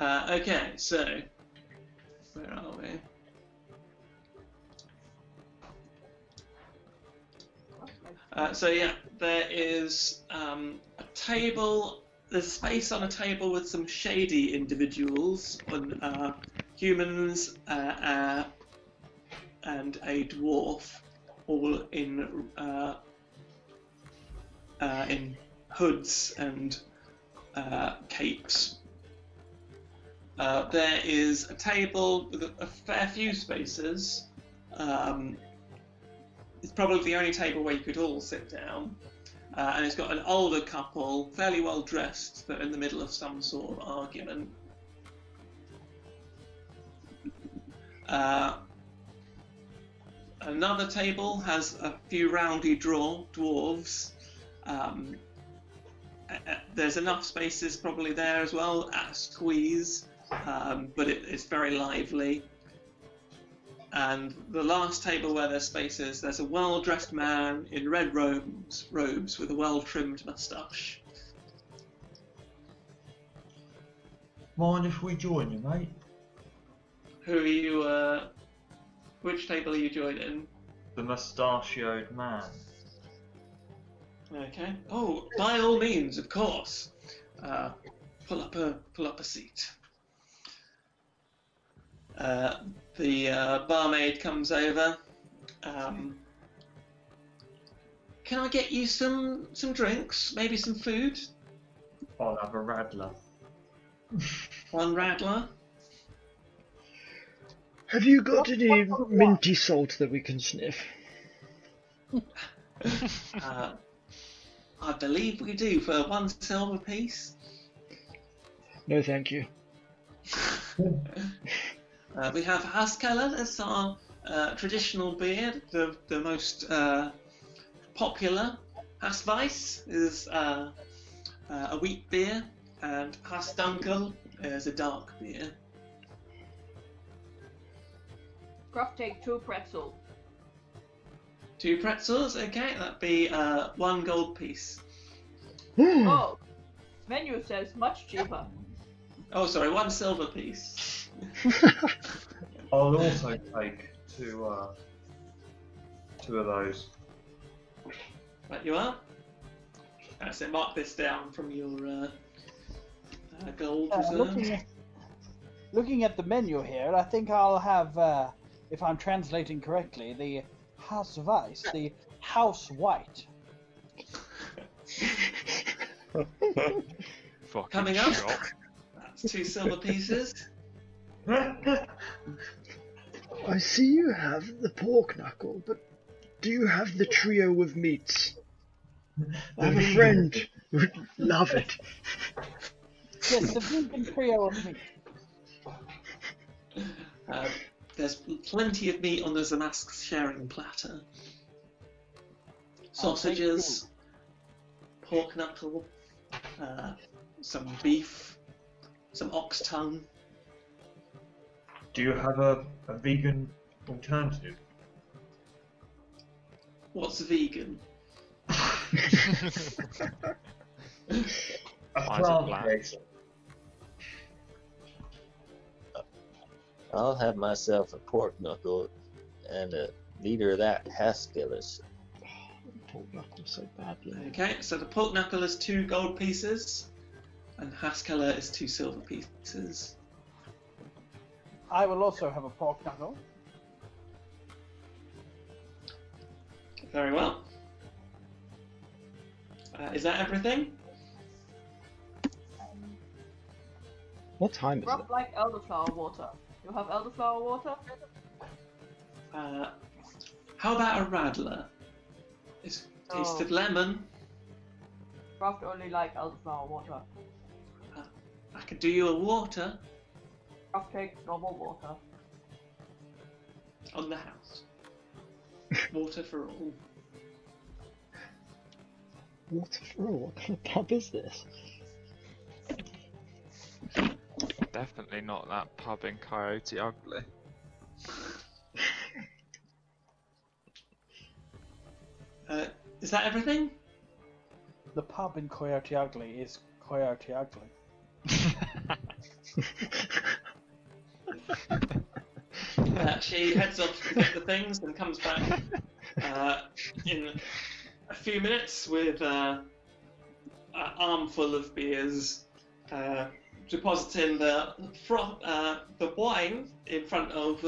Okay, so where are we? So yeah, there is a table. There's space on a table with some shady individuals, on humans and a dwarf, all in hoods and capes. There is a table with a fair few spaces. It's probably the only table where you could all sit down. And it's got an older couple, fairly well dressed, that are in the middle of some sort of argument. Another table has a few roundy dwarves. There's enough spaces probably there as well at a squeeze, but it's very lively. And the last table where there's spaces, there's a well-dressed man in red robes with a well-trimmed moustache. Mind if we join you, mate? Who are you, which table are you joining? The mustachioed man. Okay. Oh, by all means, of course. Pull up a seat. The barmaid comes over. Can I get you some drinks? Maybe some food? I'll have a radler. One radler. Have you got any minty salt that we can sniff? I believe we do, for 1 silver piece. No, thank you. We have Haskeller, that's our traditional beer, the most popular. Hasweiss is a wheat beer, and Hasdunkel is a dark beer. Gruff, take 2 pretzels. 2 pretzels, okay, that'd be 1 gold piece. Oh, menu says much cheaper. Oh, sorry, 1 silver piece. I'll also take two of those. Right, you are? So mark this down from your gold reserve. Looking at the menu here, I think I'll have, if I'm translating correctly, the House Weiss, the House White. Coming up, that's 2 silver pieces. I see you have the pork knuckle, but do you have the trio of meats? I have a friend who would love it. Yes, the vegan trio of meat. There's plenty of meat on the Zamask sharing platter. Sausages, pork knuckle, some beef, some ox tongue. Do you have a vegan alternative? What's vegan? A plant-based. I'll have myself a pork knuckle and a liter of that Haskell's. Pork knuckle so badly. Okay, so the pork knuckle is 2 gold pieces, and Haskeller is 2 silver pieces. I will also have a pork knuckle. Very well. Is that everything? What time is it? Rough like elderflower water. You have elderflower water? How about a radler? It's tasted lemon. Rough only like elderflower water. I could do you a water Rough take normal water. on the house. Water for all. Water for all? What kind of pub is this? Definitely not that pub in Coyote Ugly. Is that everything? The pub in Coyote Ugly is Coyote Ugly. he heads off to get the things and comes back in a few minutes with an armful of beers, depositing the wine in front of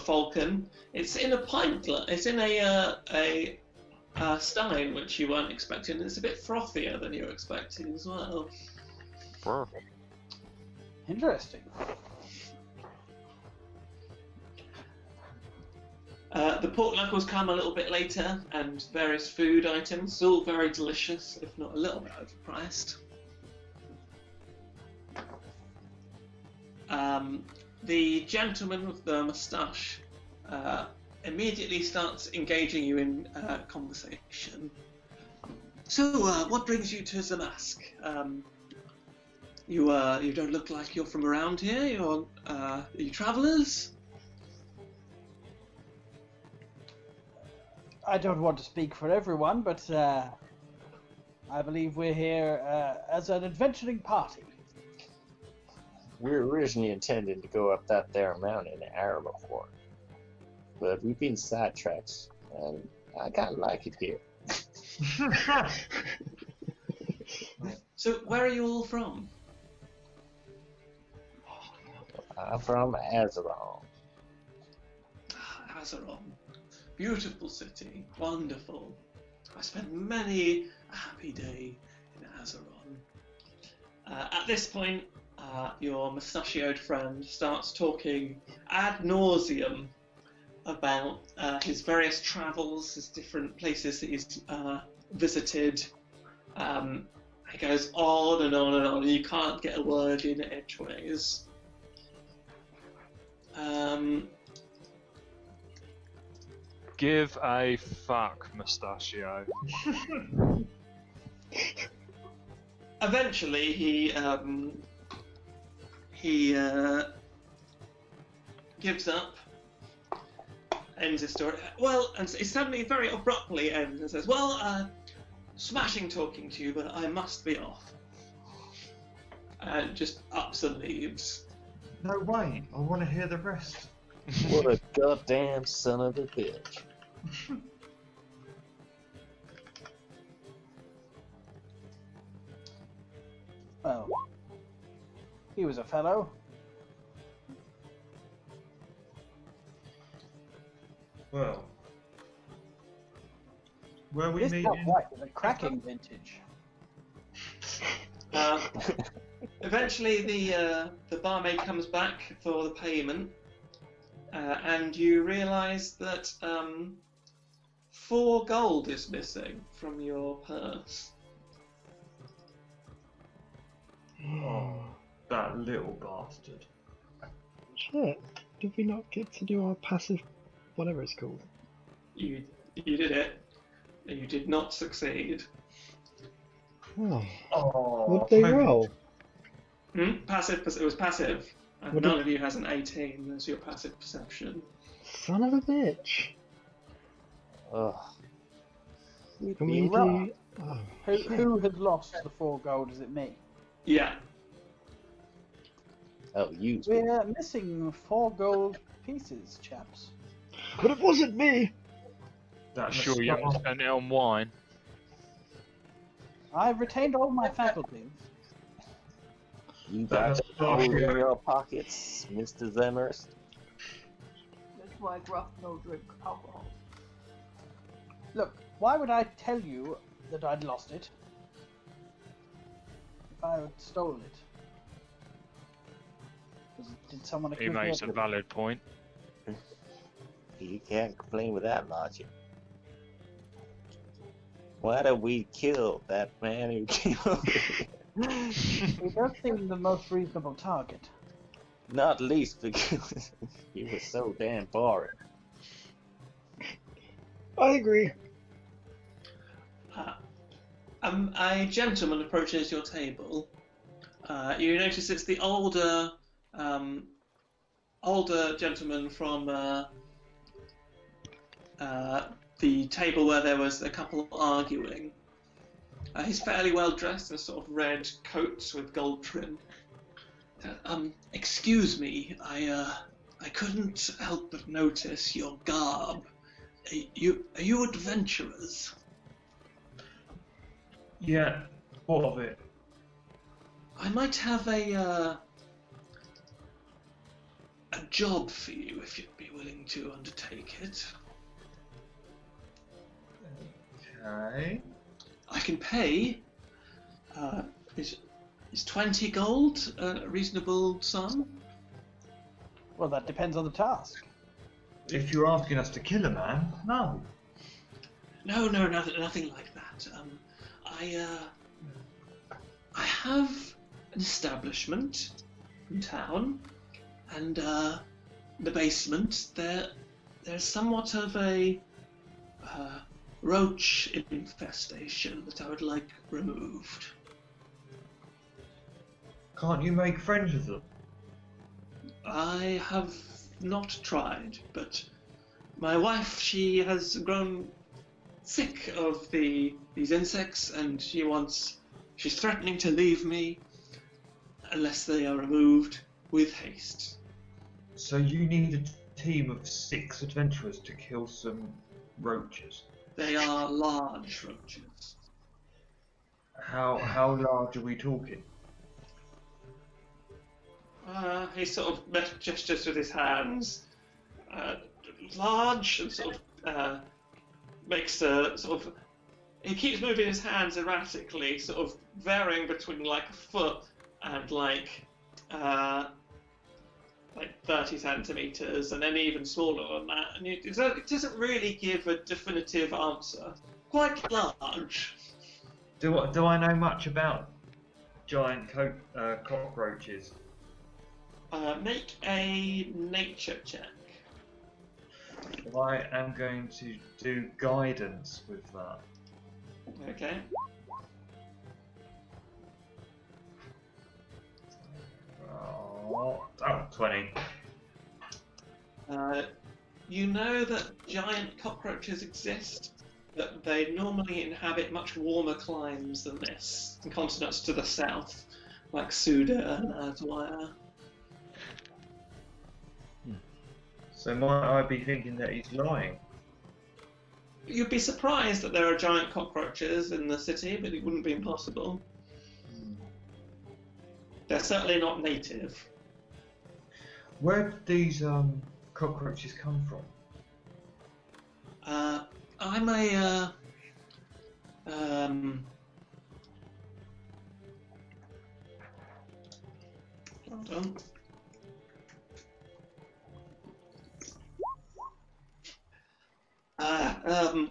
Falcon. It's in a pint glass. It's in a stein, which you weren't expecting. It's a bit frothier than you were expecting as well. Perfect. Interesting. The pork knuckles come a little bit later, and various food items, all very delicious, if not a little bit overpriced. The gentleman with the moustache immediately starts engaging you in conversation. So, what brings you to Zamask? You don't look like you're from around here. Are you travellers? I don't want to speak for everyone, but I believe we're here as an adventuring party. We're originally intending to go up that there mountain in Aurumhorn, but we've been sidetracked, and I kind of like it here. So, where are you all from? I'm from Azeron. Azeron. Beautiful city. Wonderful. I spent many a happy day in Azeron. At this point, your mustachioed friend starts talking ad nauseum about his various travels, his different places that he's visited. He goes on and on and on, and you can't get a word in edgeways. Give a fuck, Mustachio. Eventually, he gives up, ends his story. Well, and he suddenly, very abruptly, ends and says, "Well, smashing talking to you, but I must be off." And just ups and leaves. No way, I want to hear the rest. What a goddamn son of a bitch. Well, he was a fellow. Well, were we This meeting? not white is a cracking vintage. Eventually, the barmaid comes back for the payment, and you realise that 4 gold is missing from your purse. Oh, that little bastard. Shit. Did we not get to do our passive, whatever it's called? You did it. You did not succeed. Oh. Oh, What'd they maybe- roll? Passive. It was passive. And What none did- of you has an 18 as your passive perception. Son of a bitch. Ugh. Can we rough. do... Oh, Who has lost the 4 gold? Is it me? Yeah. Oh, you. We're missing 4 gold pieces, chaps. but it wasn't me! That Sure, you haven't spent it on wine. I've retained all my faculties. You That's got gold in bullshit. your pockets, Mr. Zemmerst. That's why Gruff no drink alcohol. Look, why would I tell you that I'd lost it if I had stolen it? Did someone He accuse me makes of a it? valid point. You can't complain with that logic. Why don't we kill that man who came over here? He does seem the most reasonable target. Not least because he was so damn boring. I agree. A gentleman approaches your table. You notice it's the older gentleman from the table where there was a couple arguing. He's fairly well dressed in sort of red coats with gold trim. Excuse me, I couldn't help but notice your garb. Are you adventurers? Yeah, what of it? I might have a job for you if you'd be willing to undertake it. Okay. I can pay. Is 20 gold a reasonable sum? Well, that depends on the task. If you're asking us to kill a man, no. No, nothing like that. I have an establishment in town, and the basement there's somewhat of a roach infestation that I would like removed. Can't you make friends with them? I have not tried, but my wife, she has grown sick of these insects, and she's threatening to leave me unless they are removed with haste. So you need a team of 6 adventurers to kill some roaches. They are large roaches. How large are we talking? He sort of gestures with his hands, large, and sort of makes a sort of. He keeps moving his hands erratically, sort of varying between like a foot and like 30 centimeters, and then even smaller than that. And it doesn't really give a definitive answer. Quite large. Do I know much about giant cockroaches? Make a nature check. I am going to do guidance with that. Okay. Oh, 20. You know that giant cockroaches exist, but they normally inhabit much warmer climes than this, in continents to the south, like Suda and Azwaya. So might I be thinking that he's lying? You'd be surprised that there are giant cockroaches in the city, but it wouldn't be impossible. They're certainly not native. Where did these cockroaches come from? I'm a hold on.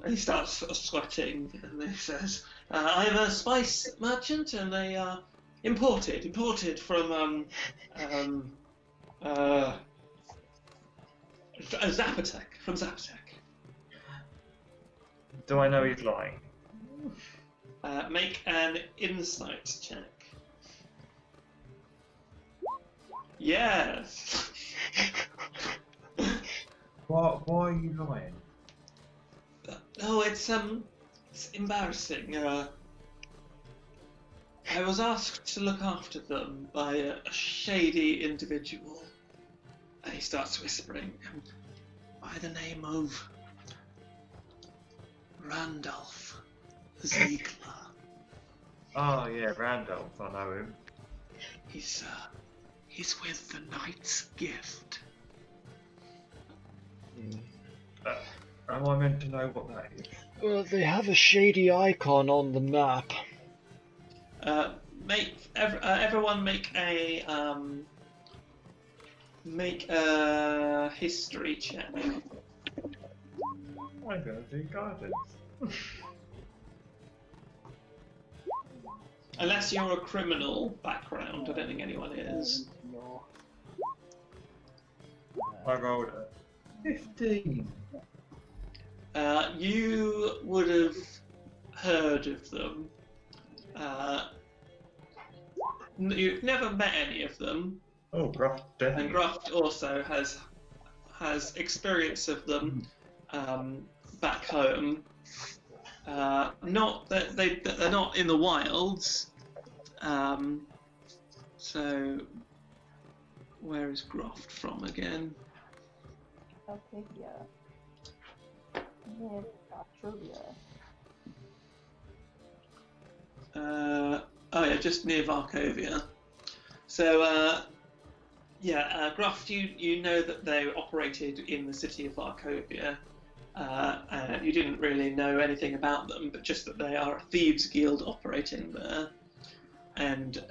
He starts sort of sweating, and he says, "I'm a spice merchant, and they are imported from Zapotec, from Zapotec." Do I know he's lying? Make an insight check. Yes. Why are you lying? Oh, it's embarrassing. I was asked to look after them by a shady individual. And he starts whispering, by the name of Randolph Ziegler. Oh yeah, Randolph, I know him. He's with the Knight's Gift. Am I meant to know what that is? Well, they have a shady icon on the map. Everyone make a history check. I'm gonna do guidance. Unless you're a criminal background, I don't think anyone is. No. I rolled a 15. You would have heard of them. You've never met any of them, Oh, Gruff, and definitely. Gruft also has experience of them back home. Not that they're not in the wilds. So Where is Groft from again? Okay, yeah. Near Arturia. Oh yeah, just near Varkovia. So Groft, you know that they operated in the city of Varkovia. And you didn't really know anything about them, but just that they are a thieves guild operating there. And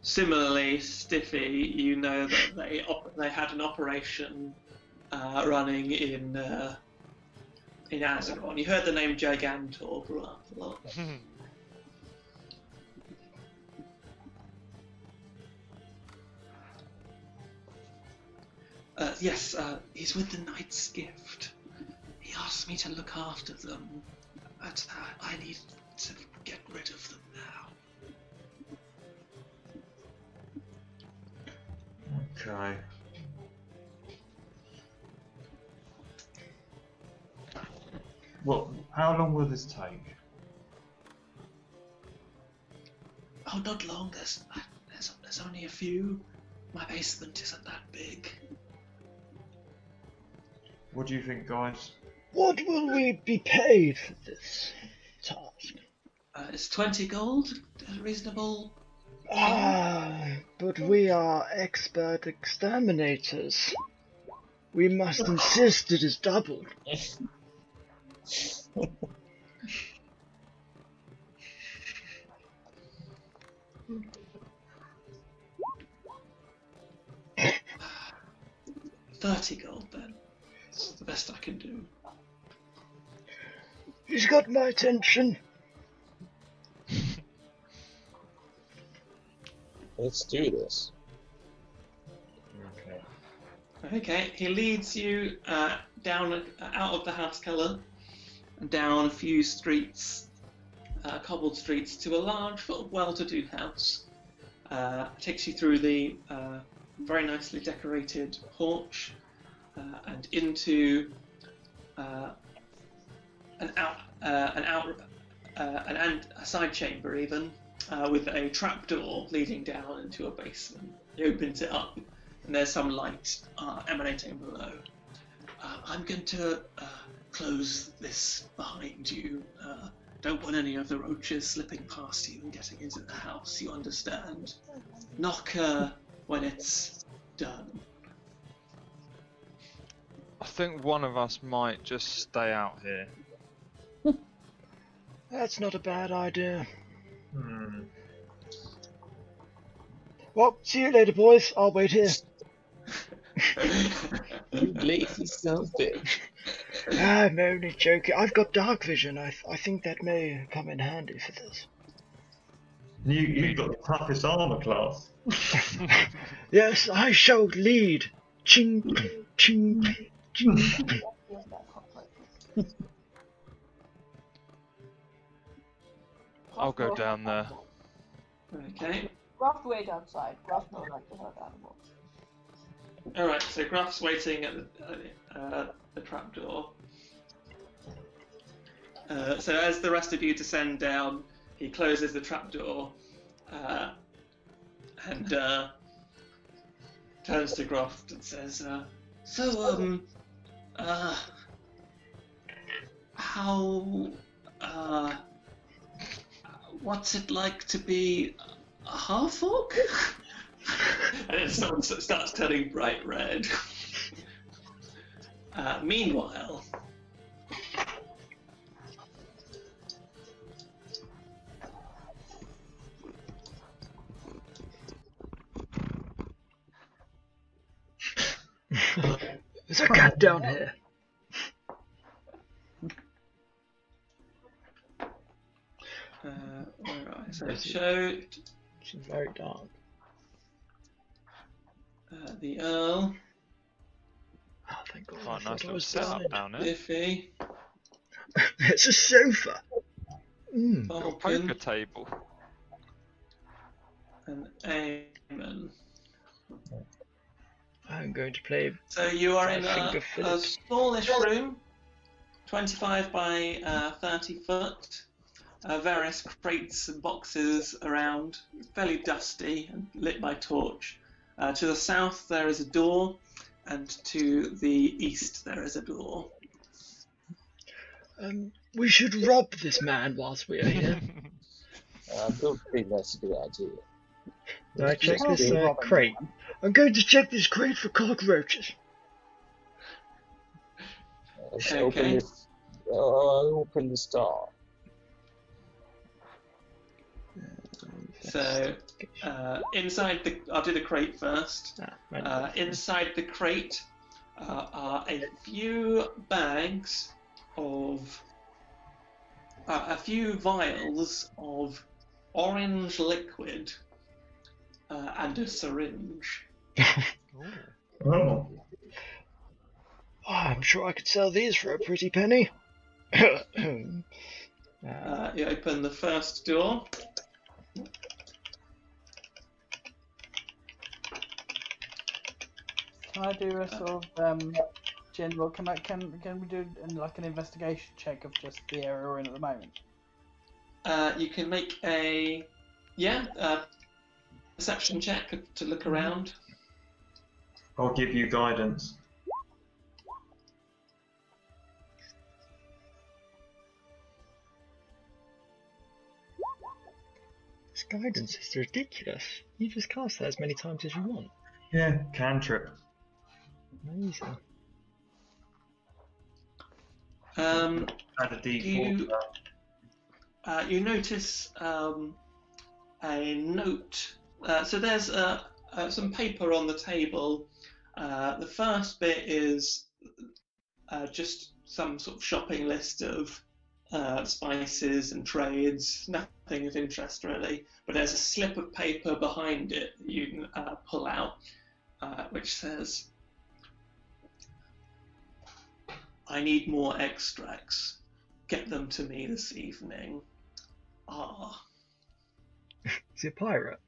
similarly, Stiffy, you know that they had an operation running in Azeron. You heard the name Gigantor brought up a lot. Yes, he's with the Knight's Gift. He asked me to look after them, but I need to get rid of them now. Okay. Well, how long will this take? Oh, not long. There's only a few. My basement isn't that big. What do you think, guys? What will we be paid for this task? Is 20 gold a reasonable? But we are expert exterminators. We must insist it is doubled. $30 gold then. It's the best I can do. He's got my attention. Let's do this. Okay. Okay, he leads you down out of the house keller and down a few streets, cobbled streets, to a large, well-to-do house. Takes you through the very nicely decorated porch and into a side chamber even, with a trapdoor leading down into a basement. He opens it up, and there's some light emanating below. I'm going to close this behind you. Don't want any of the roaches slipping past you and getting into the house, you understand? Knock when it's done. I think one of us might just stay out here. That's not a bad idea. Hmm. Well, see you later, boys. I'll wait here. You lazy son of a bitch. I'm only joking. I've got dark vision. I think that may come in handy for this. You've got the toughest armor class. Yes, I shall lead. Ching, ching, ching. I'll go down there. Okay. Gruff wait outside. Gruff don't like to hurt animals. Alright, so Gruff's waiting at the trapdoor. So as the rest of you descend down, he closes the trapdoor and turns to Gruff and says, what's it like to be a half-orc? And it starts turning bright red. Meanwhile, There's a cat down here. where are I? So it showed She's very dark. the Earl, Oh, thank God. Quite I a nice thought I little was setup blind. down there. Iffy, It's a sofa. Got a poker Falcon, table. and Eamon. I'm going to play. So you are I in think a I've finished. smallish room, 25 by 30 foot. Various crates and boxes around, fairly dusty and lit by torch. To the south there is a door, and to the east there is a door. We should rob this man whilst we are here. I don't think that's a good idea. Do I check can't this be robbing crate? anyone. I'm going to check this crate for cockroaches. Let's Okay. open this. I'll open this door. So inside the, I'll do the crate first. Inside the crate are a few bags of, a few vials of orange liquid and a syringe. Oh. Oh, I'm sure I could sell these for a pretty penny. You open the first door. Can I do a sort of general? Can we do like an investigation check of just the area we're in at the moment? You can make a perception check to look around. I'll give you guidance. This guidance is ridiculous. You just cast that as many times as you want. Yeah, cantrip. Amazing. Add a D4 to that. You notice a note. So there's some paper on the table. The first bit is just some sort of shopping list of spices and trades. Nothing of interest really. But there's a slip of paper behind it that you can pull out, which says, "I need more extracts. Get them to me this evening. Ah." Is he a pirate?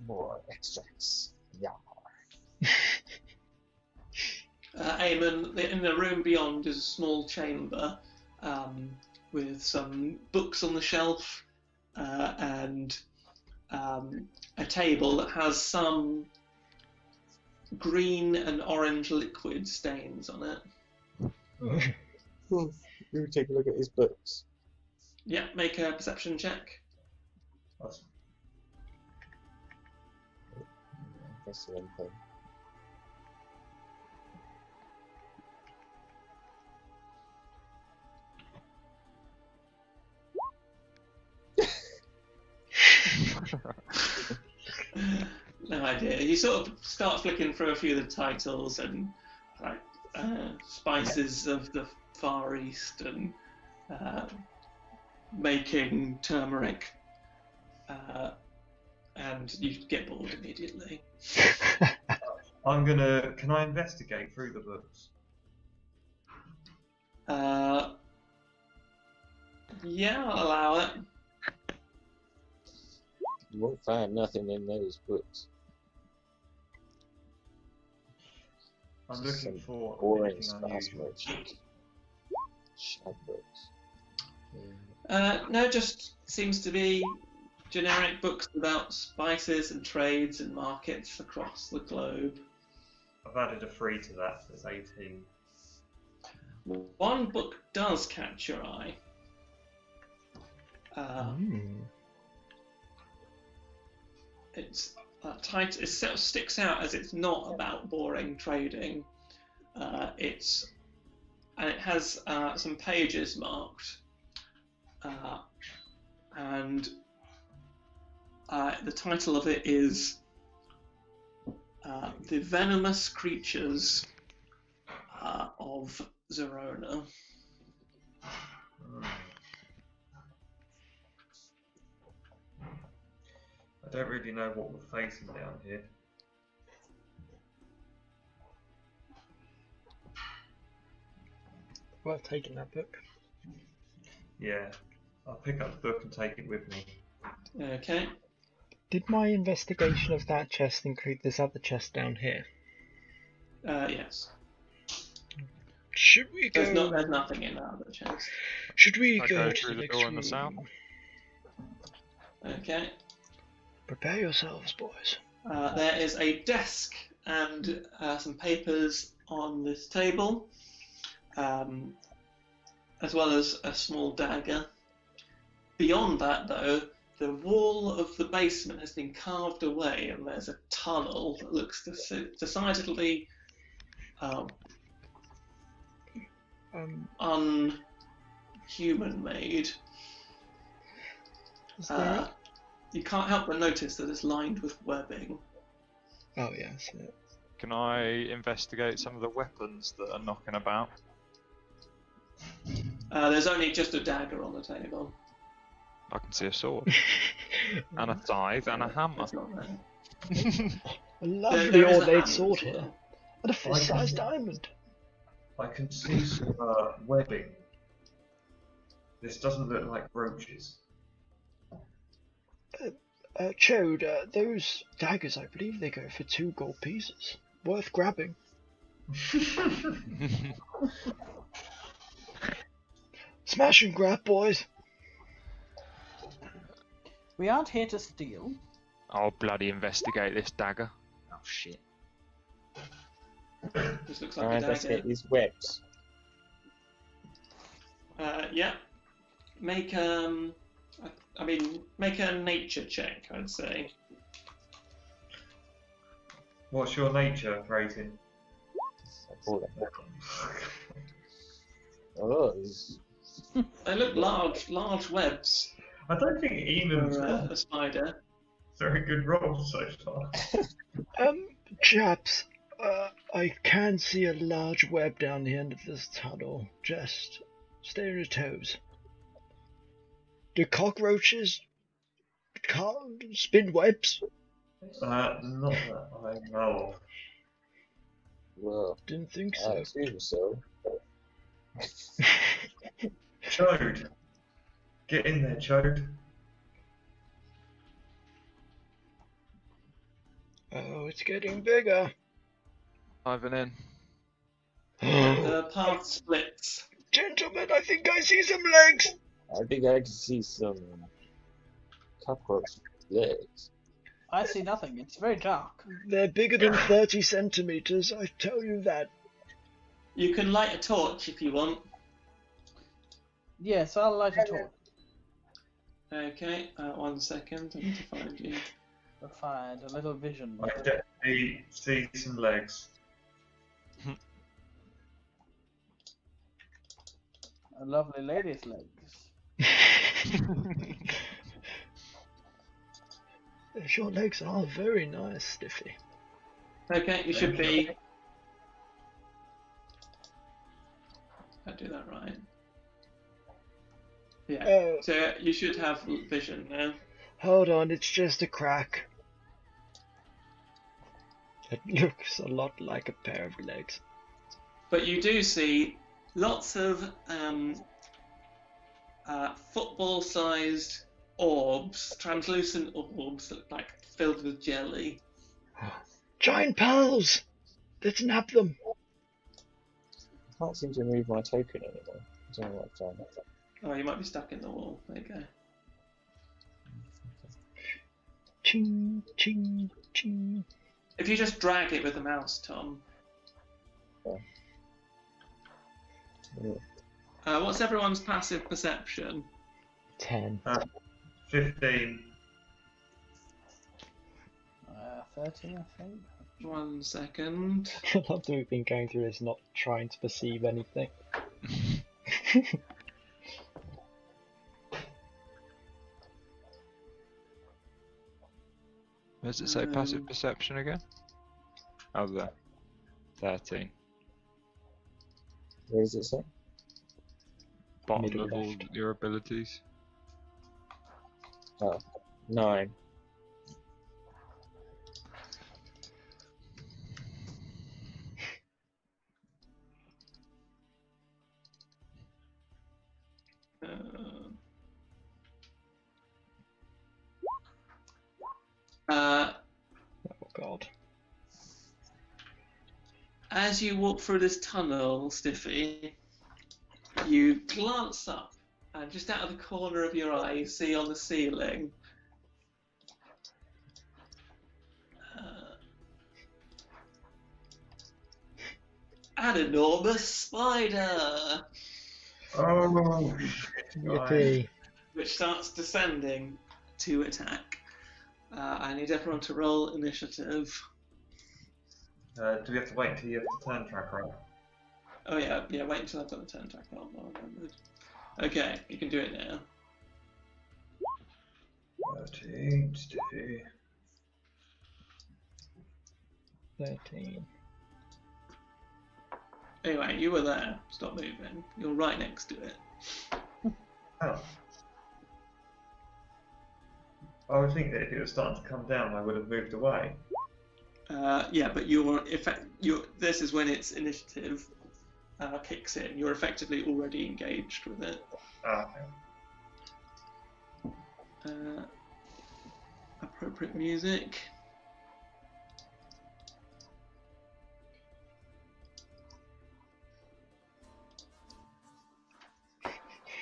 More extracts. Yeah. Eamon, in the room beyond is a small chamber with some books on the shelf and a table that has some green and orange liquid stains on it. You take a look at his books. Yeah, make a perception check. That's- That's the one thing. No idea. You sort of start flicking through a few of the titles and like spices of the Far East and making turmeric, and you get bored immediately. Can I investigate through the books? Yeah, I'll allow it. You won't find nothing in those books. I'm looking Some for boring anything spice unusual. merchant. Shag books. No, just seems to be generic books about spices and trades and markets across the globe. I've added a 3 to that, so it's 18. One book does catch your eye. It's tight. It sort of sticks out as it's not about boring trading. It has some pages marked, and the title of it is "The Venomous Creatures of Zerona." I don't really know what we're facing down here. Worth taking that book. Yeah, I'll pick up the book and take it with me. Okay. Did my investigation of that chest include this other chest down here? Yes. Should we go? There's nothing in that other chest. Should we I go go to through the the next door in the south. room? Okay. Prepare yourselves, boys. There is a desk and some papers on this table, as well as a small dagger. Beyond that, though, the wall of the basement has been carved away, and there's a tunnel that looks decidedly unhuman-made. Is there? You can't help but notice that it's lined with webbing. Oh yes. Yeah. Can I investigate some of the weapons that are knocking about? There's only just a dagger on the table. I can see a sword, and a scythe, and a hammer. It's not there. A lovely There is a ornate hammer sword as here, well. and a fist-sized diamond. I can see some webbing. This doesn't look like roaches. Chode, those daggers, I believe they go for 2 gold pieces. Worth grabbing. Smash and grab, boys. We aren't here to steal. I'll bloody investigate this dagger. Oh shit. This looks I'll like a investigate dagger. these webs. Yeah. Make make a nature check, I'd say. What's your nature rating? I call it. Oh, these- They look large webs I don't think Eamon's for got a spider. a very good roll so far. Chaps, I can see a large web down the end of this tunnel. Just stay on your toes. Do cockroaches spin webs? Not that I know of. well, Didn't think I so. assume so. Chode! Get in there, Chode. Oh, it's getting bigger. Diving in. The path splits. Gentlemen, I think I see some legs. I think I can see some cockroach legs. I see nothing. It's very dark. They're bigger than 30 centimeters, I tell you that. You can light a torch if you want. Yes, I'll light a torch. Okay, 1 second. I need to find you. To find a little vision. I definitely see some legs. A lovely lady's legs. Your legs are very nice, Stiffy. Okay, you should be. I do that right. Yeah. Oh, So you should have vision now. hold on, it's just a crack. It looks a lot like a pair of legs. But you do see lots of football-sized orbs, translucent orbs, that like filled with jelly. Giant pearls! Let's nab them. I can't seem to move my token anymore. I don't know what I've done. Oh, you might be stuck in the wall. There you go. Ching, ching, ching. If you just drag it with the mouse, Tom. Yeah. What's everyone's passive perception? 10. 15. 13, I think. 1 second. I love that we've been going through this not trying to perceive anything. Where does it say passive perception again? Oh, there. 13. Where does it say? Bottom Middle of all left. your abilities. Oh, 9. Oh God. As you walk through this tunnel, Stiffy, you glance up And just out of the corner of your eye, you see on the ceiling an enormous spider, Oh, shit, guys. Yippee. which starts descending to attack. I need everyone to roll initiative. Do we have to wait until you have the turn tracker up? Oh yeah, wait until I've got the turn tracker on. Well remembered. Okay, you can do it now. 13, stiffy. 13. Anyway, you were there. Stop moving. You're right next to it. Oh. I would think that if it was starting to come down, I would have moved away. Yeah, but this is when its initiative kicks in. You're effectively already engaged with it. Okay. Appropriate music.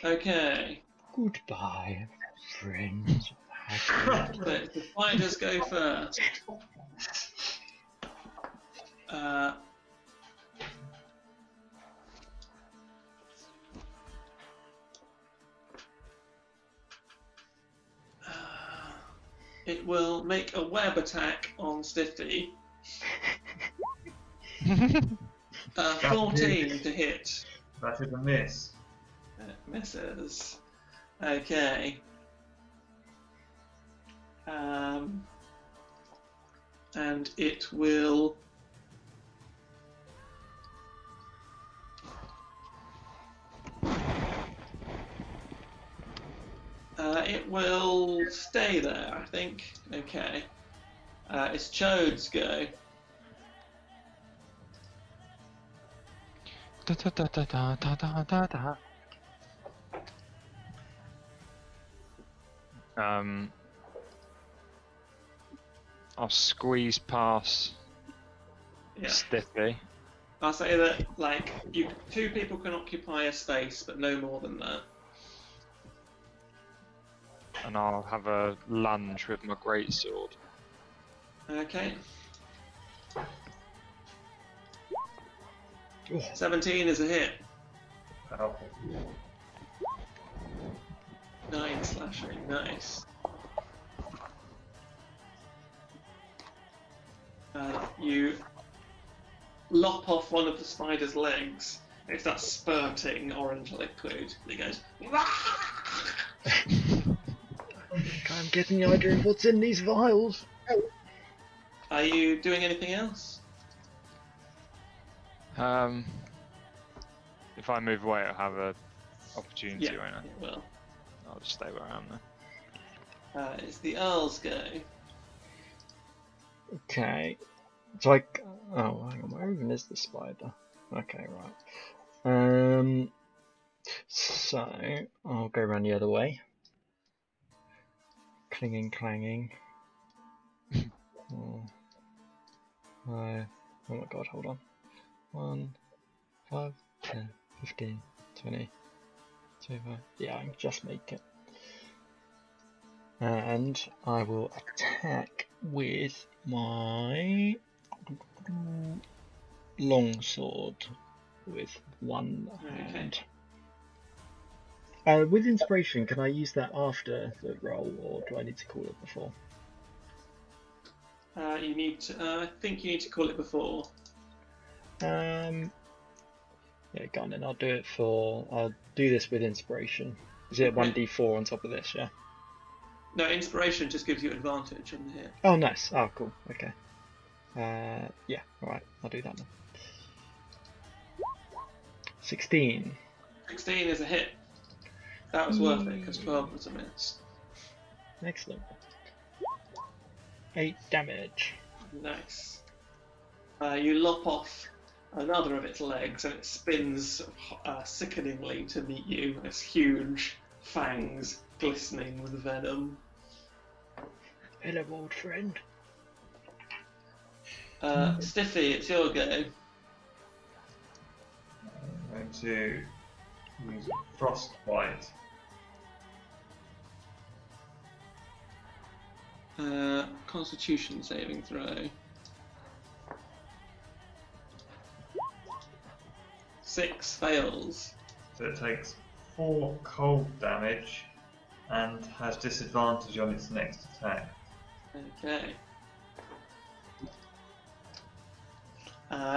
Okay. Goodbye, friends. Let the spiders go first. It will make a web attack on Stiffy. 14 to hit. That is a miss. It misses. Okay. And it will. It will stay there, I think. Okay. It's Chode's go. Da, da, da, da, da, da, da, da. I'll squeeze past Yeah. Stiffy. I'll say that, like, two people can occupy a space, but no more than that. And I'll have a lunge with my greatsword. Okay. Oh. 17 is a hit. Powerful. 9 slashing, nice. You lop off one of the spider's legs. It starts spurting orange liquid. And it goes. I'm getting the idea of what's in these vials. Are you doing anything else? If I move away, I'll have an opportunity, Yeah, won't I? it will. I'll just stay where I am then. It's the Earl's go. Okay. So I. Oh, hang on. Where even is the spider? Okay, right. So I'll go around the other way. Clinging, clanging. Oh my god, hold on. 1, 5, 10, 15, 20, 25. Yeah, I can just make it. And I will attack with my longsword with one hand. With inspiration, can I use that after the roll, or do I need to call it before? You need to. I think you need to call it before. Yeah, go on then. I'll do it for. I'll do this with inspiration. Is it 1d4 on top of this? Yeah. No, inspiration just gives you advantage on the hit. Oh, nice. Oh, cool. Okay. Yeah. All right. I'll do that then. 16. 16 is a hit. That was worth it because 12 was a miss. Excellent. 8 damage. Nice. You lop off another of its legs and it spins sickeningly to meet you. Its huge fangs glistening with venom. Hello, old friend. Stiffy, it's your go. I'm going to use frostbite Constitution saving throw. 6 fails. So it takes 4 cold damage and has disadvantage on its next attack. Okay.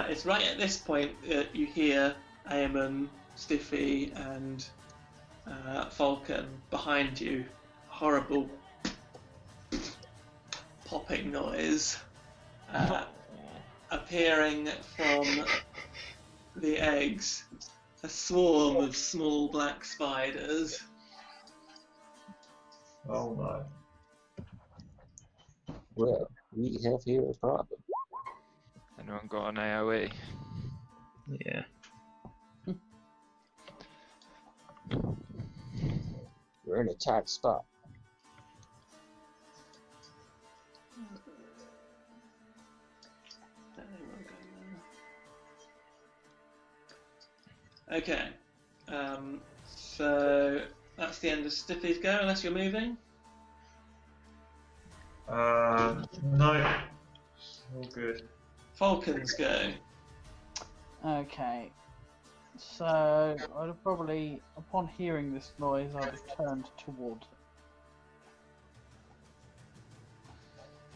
It's right at this point that you hear Eamon, Stiffy, and Falcon behind you. Horrible popping noise appearing from the eggs. A swarm of small black spiders. Oh no. Well, we have here a problem. Anyone got an AoE? Yeah. We're in a tight spot. Okay, so that's the end of Stiffy's go, unless you're moving. No. All good. Falcon's go. Okay. So I'd have probably, upon hearing this noise, I'd have turned toward.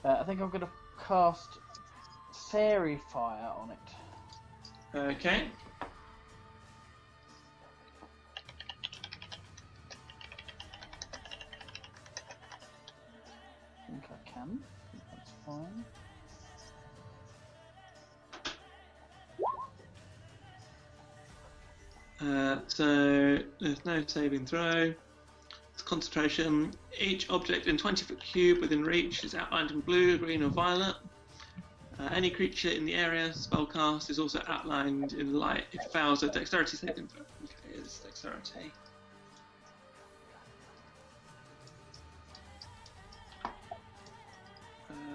I think I'm going to cast Fairy Fire on it. Okay. I think I can. That's fine. So there's no saving throw. It's concentration. Each object in 20-foot cube within reach is outlined in blue, green, or violet. Any creature in the area spellcast is also outlined in light if it fails a dexterity saving throw. Okay, it's dexterity.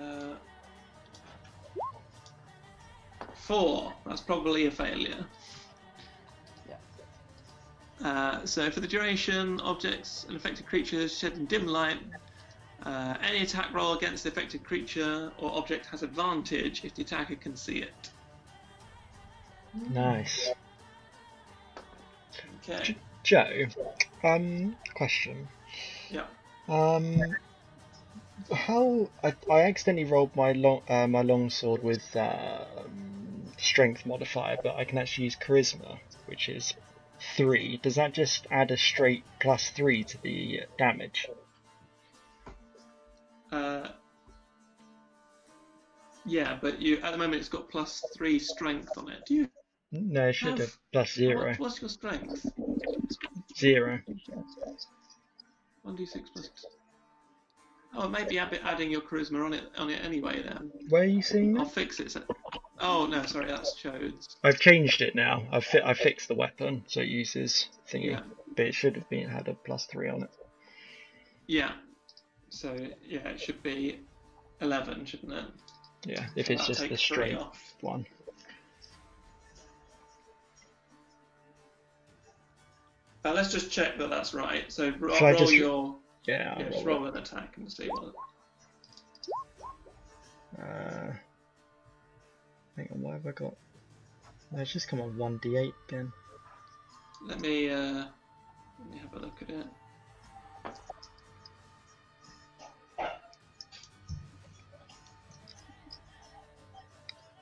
Uh, 4. That's probably a failure. So for the duration, objects and affected creatures shed in dim light. Any attack roll against the affected creature or object has advantage if the attacker can see it. Nice. Okay. Joe, question. Yeah. How I accidentally rolled my longsword with strength modifier, but I can actually use charisma, which is 3. Does that just add a straight +3 to the damage? Yeah, but you at the moment it's got +3 strength on it. Do you? No, it should have +0. What's your strength? 0. 1d6 plus. Oh, maybe adding your charisma on it anyway then. Where are you seeing I'll that? fix it. Oh no, sorry, that's Chode's. I've changed it now. I fixed the weapon so it uses thingy, Yeah. but it should have had a +3 on it. Yeah. So yeah, it should be 11, shouldn't it? Yeah, if So it's that'll just take the 3 straight off. one. Let's just check that that's right. So Shall I roll just- your Yeah, I'll just roll an attack and see what. Hang on, what have I got? No, it's just come on 1d8 again. Let me have a look at it.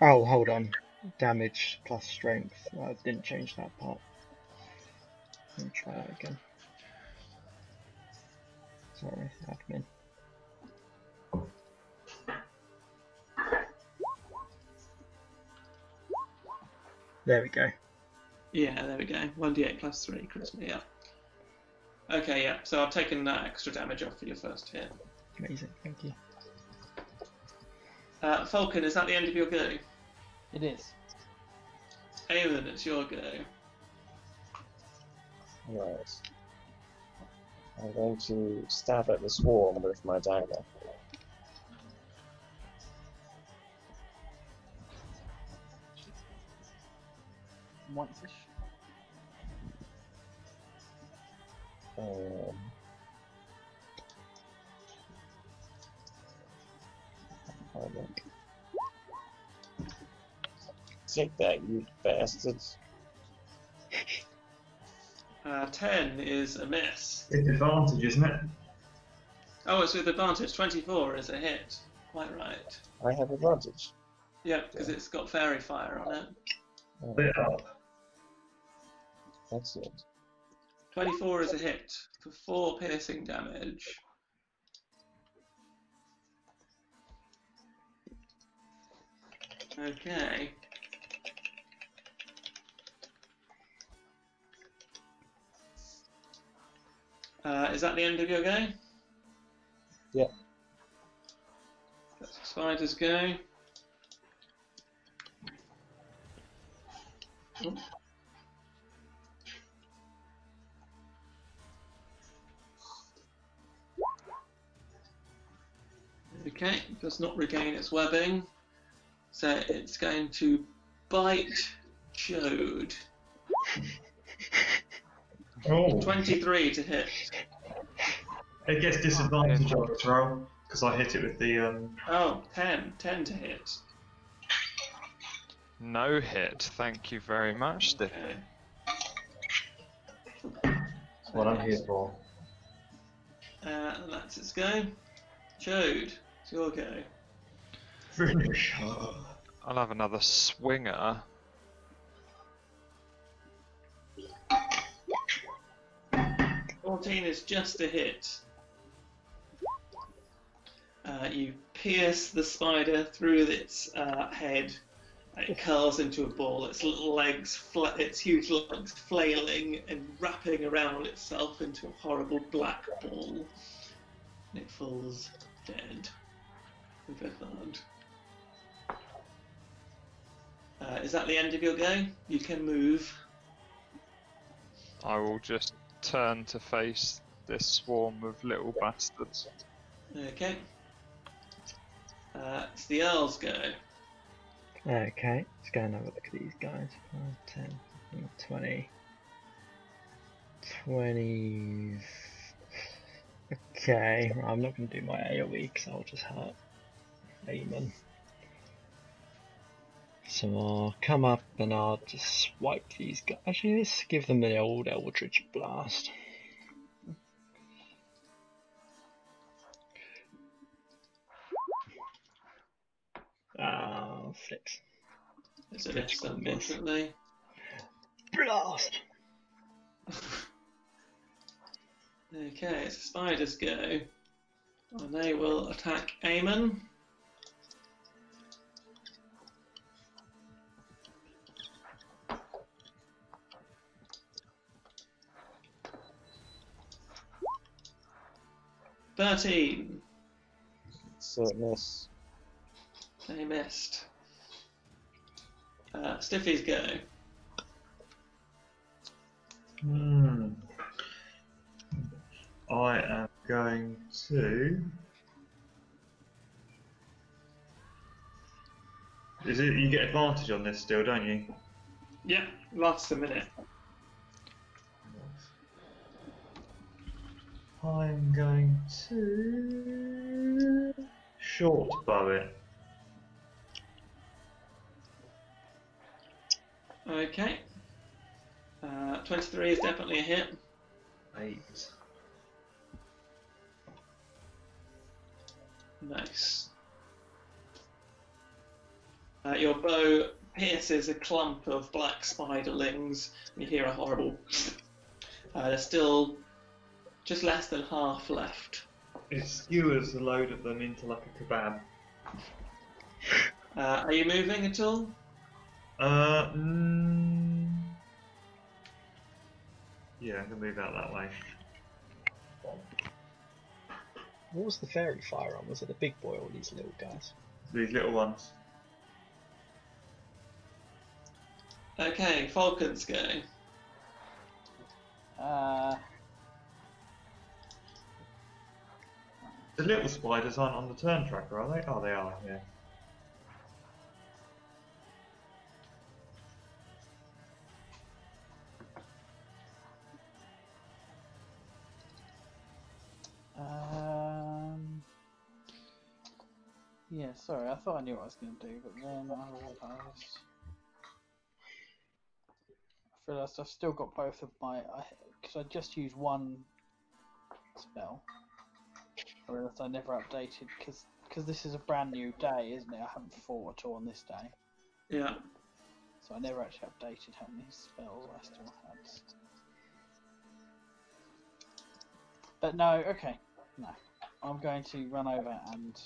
Oh, hold on. Damage plus strength. I didn't change that part. Let me try that again. Sorry, admin. There we go. Yeah, there we go. 1d8 plus 3 charisma. Yeah. Okay, yeah. So I've taken that extra damage off for your first hit. Amazing, thank you. Falcon, is that the end of your go? It is. Aelin, it's your go. Right. I'm going to stab at the swarm with my dagger. Once-ish. Take that, you bastards. 10 is a miss. It's advantage, isn't it? Oh, it's with advantage. 24 is a hit. Quite right. I have advantage. Yep, because it's got fairy fire on it. Bit up. Excellent. 24 is a hit for 4 piercing damage. Okay. Is that the end of your go? Yeah. That's Spider's go. Oh. Okay, it does not regain its webbing, so it's going to bite Jode. Oh. 23 to hit. It gets disadvantage on its roll because I hit it with the. Oh, 10 to hit. No hit. Thank you very much, Stiffy. That's what I'm here for. And that's its go. Jode, it's your go. Finish. I'll have another swinger. Is just a hit. You pierce the spider through its head. It curls into a ball. Its little legs, its huge legs, flailing and wrapping around itself into a horrible black ball. And it falls dead with a thud. Is that the end of your go? You can move. I will just turn to face this swarm of little bastards. Okay. It's the Earl's go. Okay, let's go and have a look at these guys. 5, 10, 15, 20. 20. Okay, right, I'm not going to do my AoE because I'll just hurt Eamon. So I'll come up and I'll just swipe these guys. Actually, let's give them the old Eldritch Blast. Flips. It's a miss, unfortunately. Blast! Okay, it's the spiders go. And they will attack Eamon. "13. It's a miss. They missed. Stiffy's go. I am going to. Is it? You get advantage on this still, don't you? Yeah, lasts a minute. I'm going to short bow it. Okay. 23 is definitely a hit. 8. Nice. Your bow pierces a clump of black spiderlings, and you hear a horrible. There's still just less than half left. It skewers a load of them into like a kebab. Are you moving at all? Yeah, I'm gonna move out that way. What was the fairy fire on? Was it a big boy or these little guys? These little ones. Okay, Falcon's go. The little spiders aren't on the turn tracker, are they? Oh, they are, yeah. Yeah, sorry, I thought I knew what I was going to do, but then I realised. just realised I've still got both of my. Because I just used one spell. I realised I never updated because this is a brand new day, isn't it? I haven't fought at all on this day. Yeah. So I never actually updated how many spells I still had. But no, okay. No. I'm going to run over and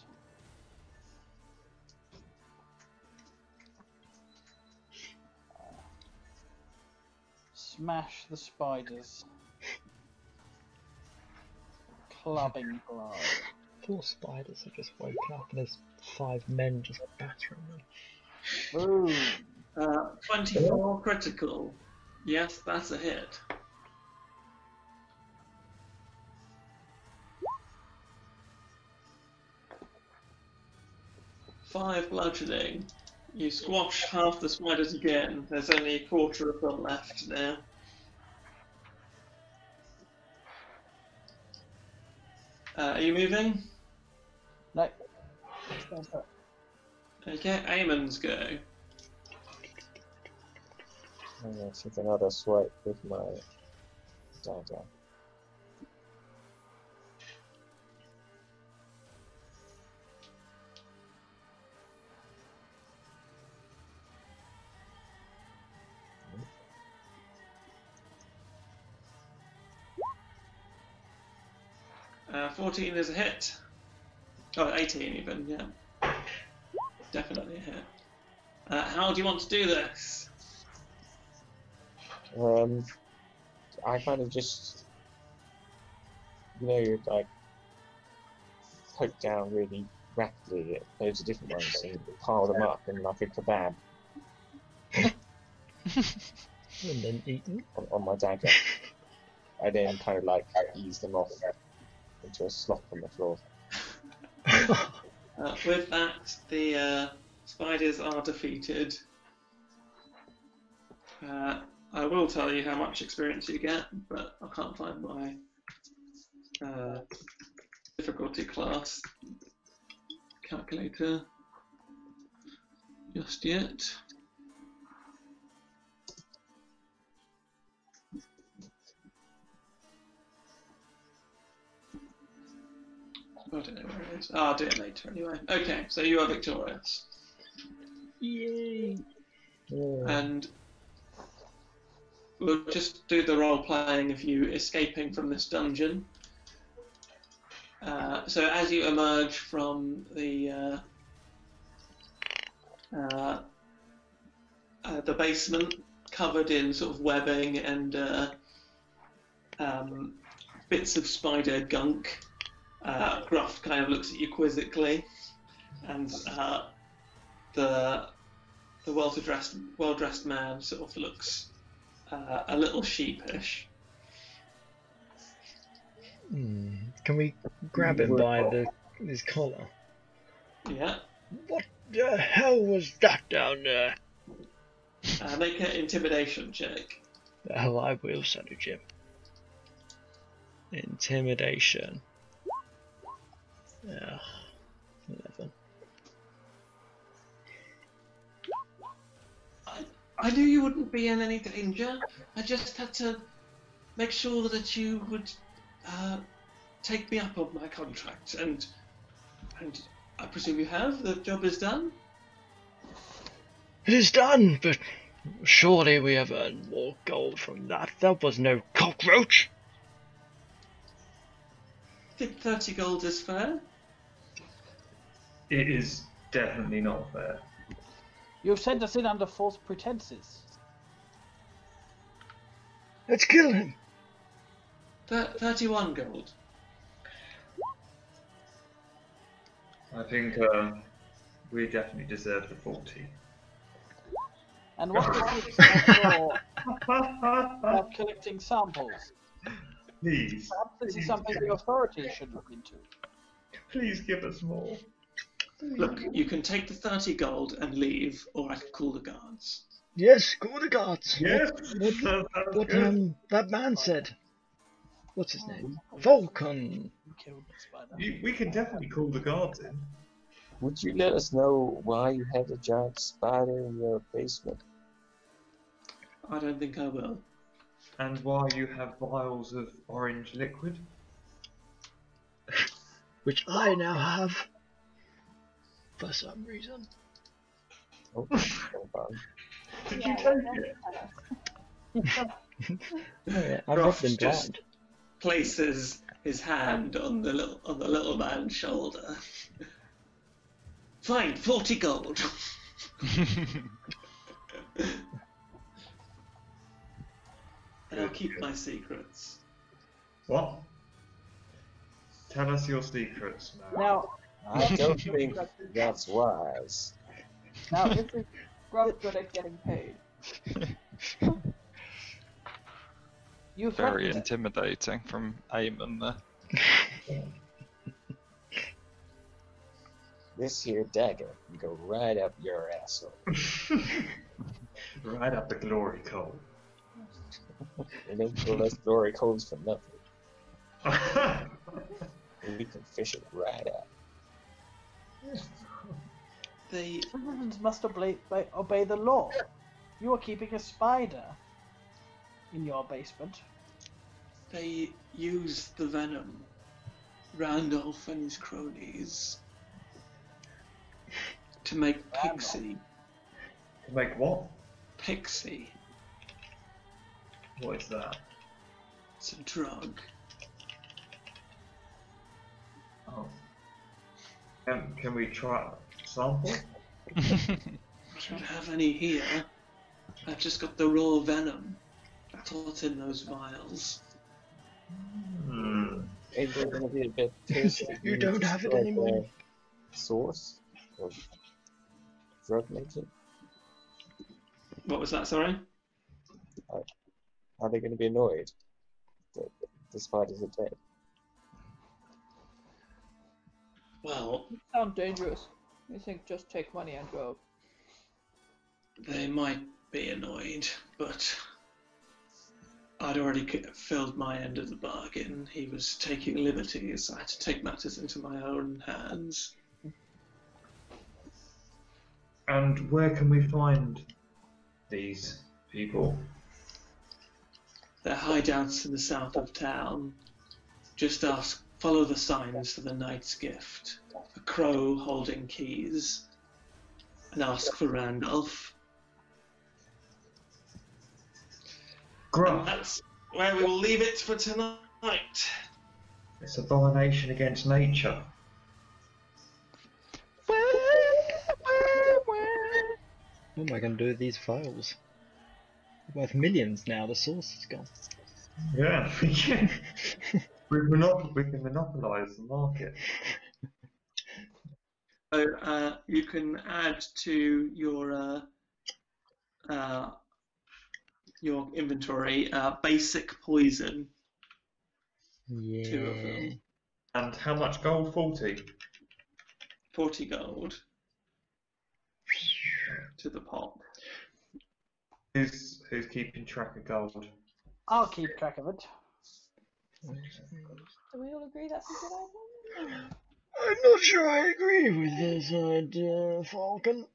smash the spiders. Clubbing blow. Poor spiders have just woken up and there's 5 men just battering them. Boom. 24 critical. Yes, that's a hit. Five bludgeoning. You squash half the spiders again. There's only a quarter of them left now. Are you moving? No. Okay, Amon's go. I'm gonna take another swipe with my dagger. Uh, 14 is a hit. Oh, 18 even, yeah. Definitely a hit. How do you want to do this? I kind of just, you're like poke down really rapidly at loads of different ones and pile them up in like a kebab. And then eaten. On my dagger. I then kind of like ease them off into a slop on the floor. With that, the spiders are defeated. I will tell you how much experience you get, but I can't find my difficulty class calculator just yet. I don't know where it is. I'll do it later anyway. Okay, so you are victorious. Yay! And we'll just do the role playing of you escaping from this dungeon. So as you emerge from the basement, covered in sort of webbing and bits of spider gunk, Gruff kind of looks at you quizzically, and the well-dressed man sort of looks a little sheepish. Can we grab him by his collar? Yeah. What the hell was that down there? Make an intimidation check. Oh, I will, Sandy Jim. Intimidation. Yeah. 11. I knew you wouldn't be in any danger. I just had to make sure that you would take me up on my contract, and I presume you have. The job is done. It is done, but surely we have earned more gold from that. That was no cockroach. I think 30 gold is fair. It is definitely not fair. You've sent us in under false pretenses. Let's kill him. 31 gold. I think we definitely deserve the 40. And what is this for collecting samples? Please. Perhaps this is something the authorities should look into. Please give us more. Look, you can take the 30 gold and leave, or I can call the guards. Yes, call the guards. Yes. What that man said. What's his name? Vulcan. Killed the spider. We can definitely call the guards in. Would you let us know why you had a giant spider in your basement? I don't think I will. And why you have vials of orange liquid? Which I now have. For some reason. Oh, hold on. Did Yeah, you take don't it? tell us. Oh yeah, I've Ruff been just blind. places his hand on the little man's shoulder. Fine, 40 gold. I'll keep my secrets. What? Tell us your secrets now. Now, I don't think that's wise. Now, this is Gruff good at getting paid. you Very threatened intimidating from Eamon there. This here dagger can go right up your asshole. Right up the glory coal. It ain't no less glory codes for nothing. We can fish it right out. They citizens must obey the law. You are keeping a spider in your basement. use the venom. Randolph and his cronies to make pixie. To make what? Pixie. What is that? It's a drug. Oh. Can we try a sample? I don't have any here. I've just got the raw venom. That's what's in those vials. Hmm. Ain't there gonna be a bit tasty? You don't have it anymore. Source of drug making? What was that, sorry? Are they gonna be annoyed that the spiders are dead? Well, You sound dangerous. You think just take money and go. they might be annoyed, but I'd already filled my end of the bargain. He was taking liberties. I had to take matters into my own hands. And where can we find these people? Their hideouts in the south of town. Just follow the signs for the Knight's Gift. A crow holding keys. And ask for Randolph. And Gruff, that's where we will leave it for tonight. it's abomination against nature. What am I going to do with these files? They're worth millions now, the source is gone. Yeah, we can monopolise the market. So you can add to your inventory basic poison. Yeah. 2 of them. And how much gold? 40. 40 gold to the pot. Who's keeping track of gold? I'll keep track of it. Do we all agree that's a good idea? I'm not sure I agree with this idea, Falcon.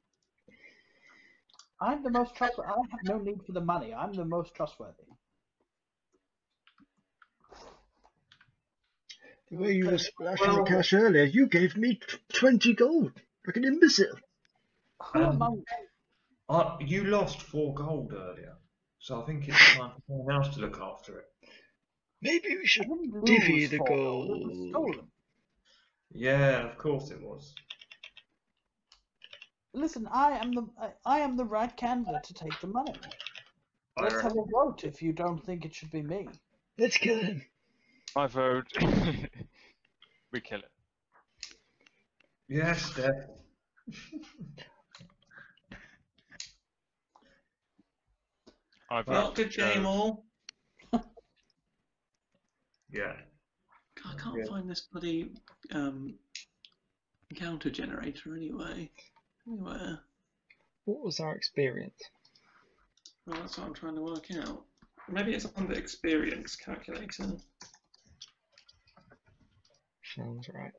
I'm the most trustworthy. I have no need for the money. I'm the most trustworthy. The way you were splashing the cash earlier, you gave me 20 gold, like an imbecile. Who among You lost 4 gold earlier, so I think it's time for someone else to look after it. Maybe we should didn't divvy lose the for gold? It was gold. stolen. Yeah, of course it was. Listen, I am the right candidate to take the money. Let's have a vote if you don't think it should be me. Let's kill him. I vote. We kill it. Yes, Steph. I vote. Well, good game all. Yeah. I can't Yeah. find this bloody encounter generator anywhere. What was our experience? Well, that's what I'm trying to work out. Maybe it's on the experience calculator. Sounds right.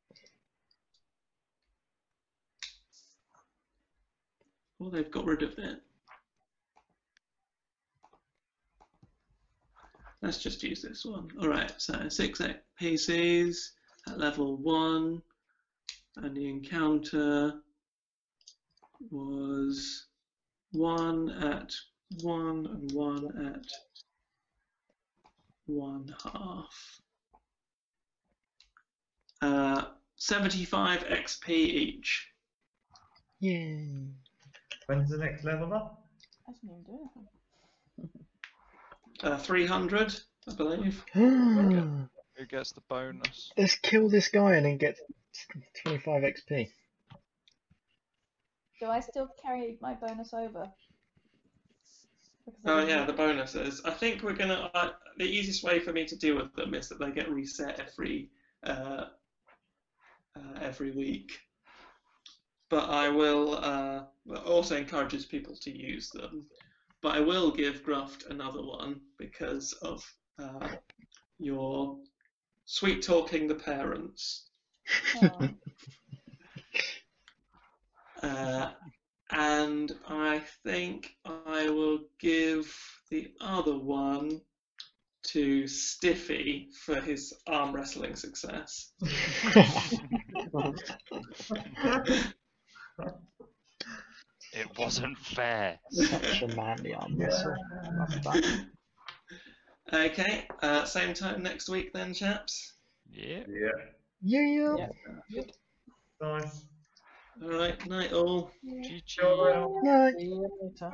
Or they've got rid of it. let's just use this one. All right, so 6 PCs at level 1, and the encounter was 1 at 1 and 1 at 1/2. 75 XP each. Yay. When's the next level up? I didn't even do anything. 300, I believe. Who gets the bonus? Let's kill this guy and then get 25 XP. Do I still carry my bonus over? Because I Oh didn't yeah, use the it. bonuses. I think we're gonna. The easiest way for me to deal with them is that they get reset every week. But I will also encourages people to use them. But I will give Gruft another one because of your sweet talking the parents. Oh. And I think I will give the other one to Stiffy for his arm wrestling success. It wasn't fair. Such a manly arm wrestle. Love that. Okay, same time next week then, chaps. Yeah. Yeah. Yeah. Nice. All right, night all. GG. Go around. Night. See you later.